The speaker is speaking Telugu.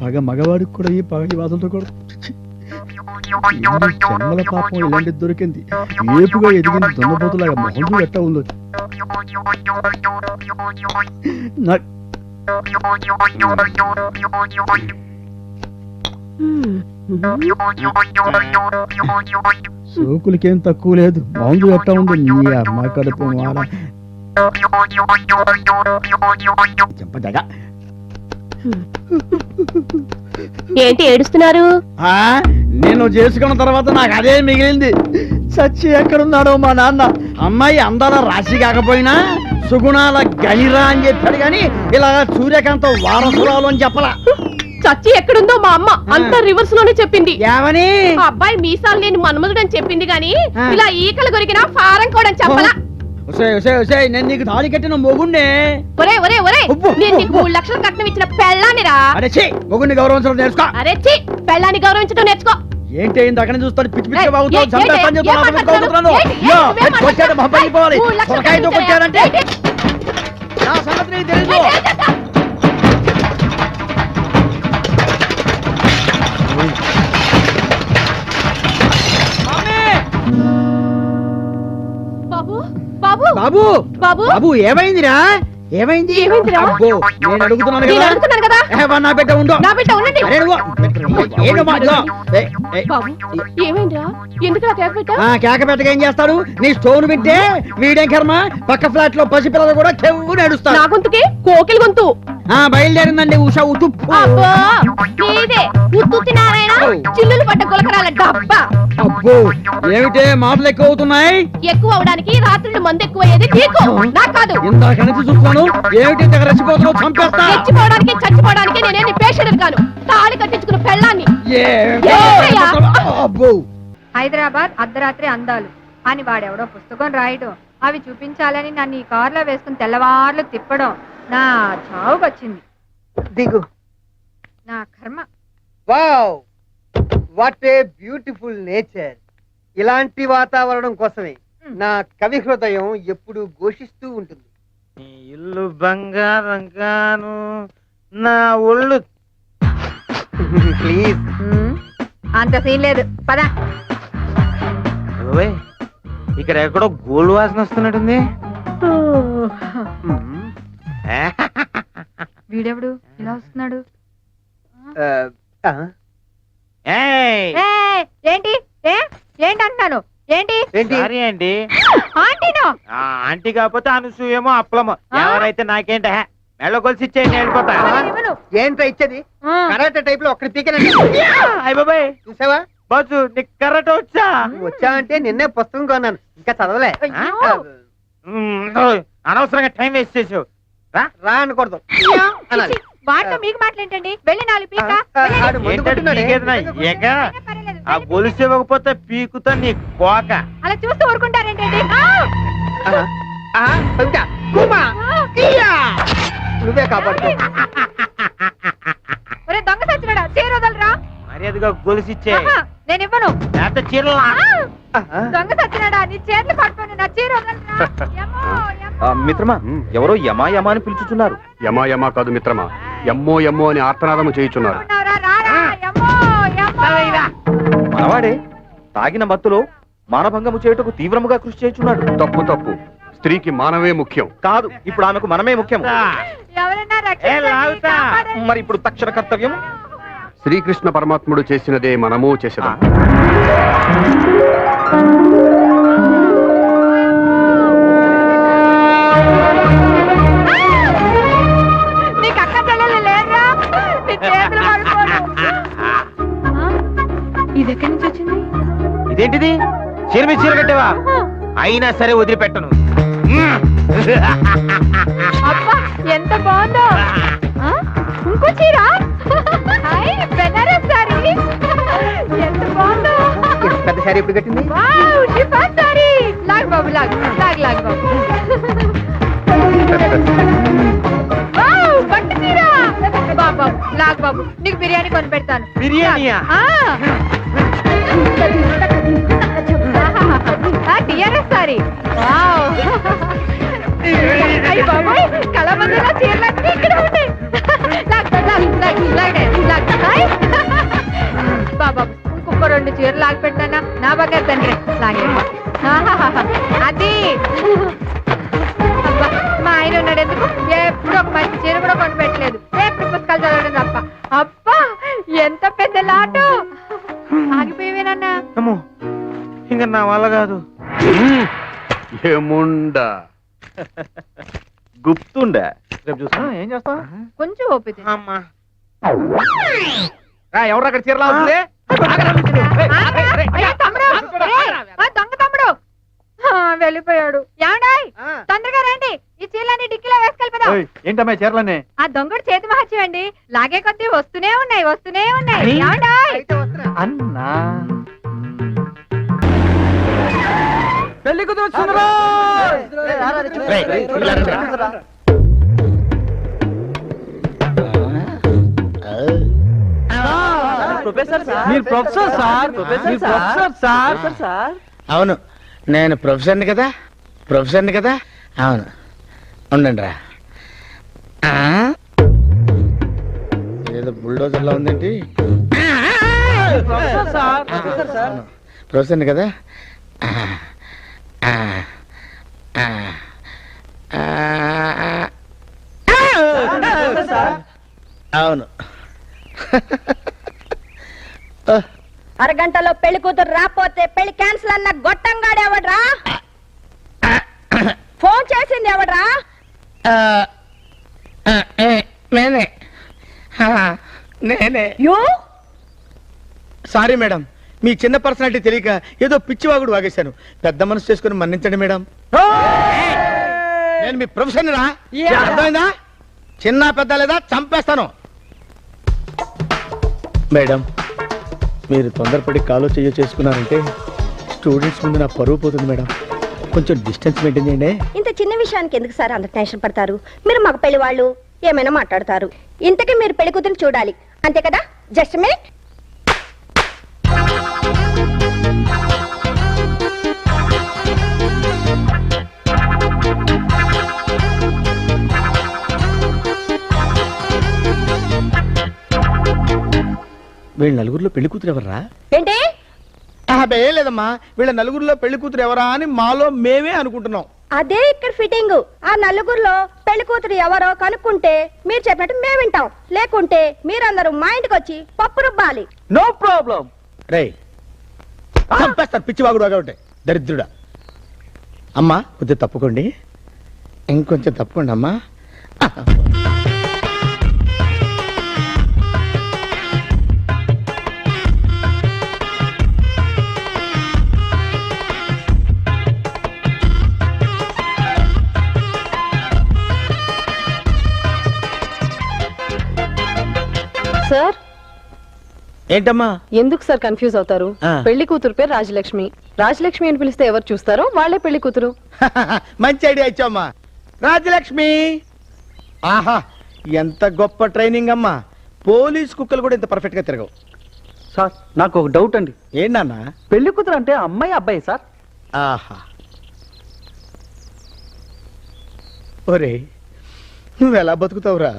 పగ మగవాడికి కూడా ఈ పగటి వాసనతో కూడా జన్మల పాపం ఇలాంటి దొరికింది. ఏపుగా ఎదిగింది దొంగపోతులాగా మొహం ఎట్టా ఉందో. సోకులకేం తక్కువ లేదు. మందు ఎట్టా ఉంది నీ అమ్మ కడుపు మాడ. చెంపదగా ఏంటి ఏడుస్తున్నారు? నేను చేసుకున్న తర్వాత నాకు అదే మిగిలింది. చచ్చి ఎక్కడున్నాడో మా నాన్న. అమ్మాయి అందాల రాశి కాకపోయినా సుగుణాల గనిరా అని చెప్పాడు గాని ఇలా సూర్యకాంత వారసురాలు అని చెప్పలా. చచ్చి ఎక్కడుందో మా అమ్మ అంతా రివర్స్ లోనే చెప్పింది. ఏమని? అబ్బాయి మీసాలు నేను మన్మధుడు అని చెప్పింది గాని ఇలా ఈకలు కొరికినా ఫారం కూడా చెప్పలా. నేను నీకు తాళి కట్టిన మొగుండే. ఒరే ఒరే ఒరే, నేను నీకు 3 లక్షలు కట్నం ఇచ్చిన పెళ్ళానిరా. అరే మొగుడిని గౌరవించడం నేర్చుకో. అరే పెళ్ళాన్ని గౌరవించడం నేర్చుకో. ఏంటి అక్కడ చూస్తాను పిచ్చి పిచ్చి బాగుతావు. తెలుసు. బాబు బాబు బాబు బాబు ఏమైందిరా? ఏమైంది? నేను అడుగుతున్నాను కదా. నా బిడ్డ ఉండు. నా బిడ్డ ఉండండి. కేక పెట్టగా ఏం చేస్తాడు? నీ స్టోన్ వింటే వీడేం కర్మ. పక్క ఫ్లాట్ లో పసిపిల్లలు కూడా చెవు నడుస్తారు. నా గొంతుకి కోకిల గొంతు. బయలుదేరిందండి ఉషా ఉత్తు. చిల్లులు పడ్డ గులకరాల డబ్బా. అబ్బో ఏమిటే మాటలు ఎక్కువ అవుతున్నాయి. ఎక్కువ అవడానికి రాత్రులు మందు ఎక్కువ అయ్యేది నీకు, నాకు కాదు. ఇందాక నుంచి చూస్తున్నాను. ఏమిటి రెచ్చిపోతున్నావు? చంపేస్తా. రెచ్చిపోవడానికి చచ్చిపోవడానికి నేనేమి పేషెంట్ కాను. తాళి కట్టించుకున్న పెళ్ళాన్ని. హైదరాబాద్ అర్ధరాత్రి అందాలు అని వాడెవడో పుస్తకం రాయడం, అవి చూపించాలని నన్ను ఈ కారులో వేసుకుని తెల్లవార్లు తిప్పడం నా చావుకొచ్చింది. దిగు. నా కర్మ. Wow, what a beautiful nature. ఇలాంటి వాతావరణం కోసమే నా కవి హృదయం ఎప్పుడు ఘోషిస్తూ ఉంటుంది. నీ ఇల్లు బంగారం గాను, నా ఒళ్ళు. ప్లీజ్. అంత సీన్ లేదు, పద. ఇక్కడ ఎక్కడో గోల్డ్ వాసన వస్తున్నట్టుంది. వీడెవడు ఇలా వస్తున్నాడు? ఏంటి ఏంటంటున్నాను? ఏంటి ఆంటీ? ఆంటీనో? ఆంటీ కాకపోతే అనసూయమో అప్పలమో ఎవరైతే నాకేంట మెళ్ళ కొలిసి ఇచ్చేయండి, వెళ్ళిపోతా. ఏంట్రా ఇచ్చేది? కరాటే టైప్ లో ఒక్కడి పీకనండి. అయ్య బాబాయ్, చూసావా బాజు నీకు కరాటే వచ్చా? వచ్చా అంటే నిన్నే పుస్తకం కొన్నాను, ఇంకా చదవలే. అనవసరంగా టైం వేస్ట్ చేసావు. రా అనకూడదు అనాలి. వాటితో మీకు మాట్లాడండి. వెళ్ళి 4 పీక. ఆ గొలుసు ఇవ్వకపోతే పీకుతా నీ కోక. అలా చూస్తూ ఊరుకుంటారేంటండి? నువ్వే కాపాడుకో. ఒరే దొంగ సచ్చినాడా, చీర వదలరా. మర్యాదగా గొలుసు ఇచ్చే. నేను ఇవ్వను. చీరలు దొంగ సచ్చినాడా, నీ చేతులు పట్టుకొని నా చీర వదలరా. మిత్రమా, ఎవరో యమా యమా అని పిలుచుతున్నారు. యమా యమా కాదు మిత్రమా, ఎమ్మో ఎమ్మో అని ఆర్తనాదము చేయుచున్నారు. మనవాడే తాగిన మత్తులో మానభంగము చేయుటకు తీవ్రముగా కృషి చేయుచున్నాడు. తప్పు తప్పు. స్త్రీకి మానవే ముఖ్యం. కాదు, ఇప్పుడు ఆమెకు మనమే ముఖ్యం. మరి ఇప్పుడు తక్షణ కర్తవ్యం శ్రీకృష్ణ పరమాత్ముడు చేసినదే మనము చేసేదాం. ఇది ఎక్కడి నుంచి వచ్చింది? ఇదేంటిది? చీర మీద చీర కట్టేవా? అయినా సరే వదిలిపెట్టను. అబ్బా ఎంత బాగుందో. ఇంకో చీర, బెనారస్ సారీ. ఎంత బాగుందో. పెద్ద సారీ ఎప్పుడు కట్టింది? లాగ్ బాబు, లాగ్ లాగ్ లాగ్ బాబు. పట్టు చీర. బాబు లాగ్ బాబు, నీకు బిర్యానీ కొని పెడతాను. బిర్యానీయా? టిఆర్ఎస్ సారీ. అయ్యి బాబోయ్, కళామందిలో చీరలన్నీ ఇక్కడ ఉంటాయి. లాగ్ లాగ్ లాగ్ లాగ్ లాగ్ చీర లాగి పెట్టానా నా బాగా తండ్రి లాగే అది అబ్బా, మా ఆయన ఉన్నాడు ఎందుకు ఎప్పుడు ఒక మంచి చీర కూడా కొని పెట్టలేదు ఎప్పుడు పుస్తకాలు చదవడం తప్ప. అబ్బా ఎంత పెద్ద లాటు ఆగిపోయేవేనన్నా. అమ్మో ఇంకా నా వల్ల కాదు. ఏముండా గుప్తుండే రేపు చూసా ఏం చేస్తా కొంచెం ఓపిక అమ్మా ఎవరు అక్కడ చీరలా వస్తుంది దొంగ తమ్ముడు వెళ్ళిపోయాడు. ఏమండాయ్ తొందరగా రండి, ఈ చీరలన్నీ డిక్కీలో వేసుకెళ్ళిపోదాం. ఏంటమ్మా చీరలన్నీ? ఆ దొంగడు చేతి మహత్యం అండి, లాగే కొద్దీ వస్తూనే ఉన్నాయి. ఏమండాయ్ అన్నా పెళ్లి కూతురు వస్తుందిరా. మీరు ప్రొఫెసర్ సార్, ప్రొఫెసర్ సార్. అవును, నేను ప్రొఫెసర్ని కదా. అవును, ఉండండి రా. ఏదో బుల్డోజర్లా ఉందేంటి? ప్రొఫెసర్ని కదా. అవును. అరగంటలో పెళ్లి కూతురు రాపోతే పెళ్లి క్యాన్సిల్ అన్న గొట్టంగాడు ఎవడ్రా? ఫోన్ చేసింది ఎవడ్రా? నేనే. యూ సారీ మేడం, మీ చిన్న పర్సనాలిటీ తెలియక ఏదో పిచ్చివాగుడు వాగేశాను. పెద్ద మనసు చేసుకుని మన్నించండి మేడం. నేను మీ ప్రొఫెసర్ రా, అర్థమైందా? చిన్న పెద్ద లేదా చంపేస్తాను. మేడం, మీరు తొందరపడి కాలో చెయ్యో చేసుకున్నారంటే స్టూడెంట్స్ ముందు నా పరువు పోతుంది మేడం. కొంచెం డిస్టెన్స్ మెయింటైన్ చేయండి. ఇంత చిన్న విషయానికి ఎందుకు సార్ అంత టెన్షన్ పడతారు? మీరు మగ పెళ్లి వాళ్ళు ఏమైనా మాట్లాడతారు. ఇంతకీ మీరు పెళ్లి కూతురు చూడాలి అంతే కదా? Just minute. వీళ్ళ నలుగురిలో పెళ్లి కూతురు ఎవర్రా? ఏంటి? ఏం లేదమ్మా, వీళ్ళ నలుగురిలో పెళ్లి కూతురు ఎవరా అని మాలో మేమే అనుకుంటున్నాం. అదే ఇక్కడ ఫిట్టింగ్. ఆ నలుగురిలో పెళ్లి కూతురు ఎవరో కనుక్కుంటే మీరు చెప్పినట్టు మేము వింటాం, లేకుంటే మీరందరూ మా ఇంటికి వచ్చి పప్పు రుబ్బాలి. No problem. రే చంపేస్తారు పిచ్చివాగుడు ఒకటి దరిద్రుడా. అమ్మా కొద్దిగా తప్పుకోండి, ఇంకొంచెం తప్పుకోండి అమ్మా. సార్ ఏంటమ్మా? ఎందుకు సార్ కన్ఫ్యూజ్ అవుతారు? పెళ్లి కూతురు పేరు రాజలక్ష్మి. రాజలక్ష్మి అని పిలిస్తే ఎవరు చూస్తారో వాళ్ళే పెళ్లి కూతురు. మంచి ఐడియా ఇచ్చామ్మా. రాజలక్ష్మి, ఆహా ఎంత గొప్ప ట్రైనింగ్ అమ్మా. పోలీస్ కుక్కలు కూడా ఇంత పర్ఫెక్ట్ గా తిరగవు. సార్ నాకు ఒక డౌట్ అండి. ఏంటన్నా? పెళ్లి కూతురు అంటే అమ్మాయి అబ్బాయి సార్? ఆహా, ఒరే నువ్వు ఎలా బతుకుతావురా?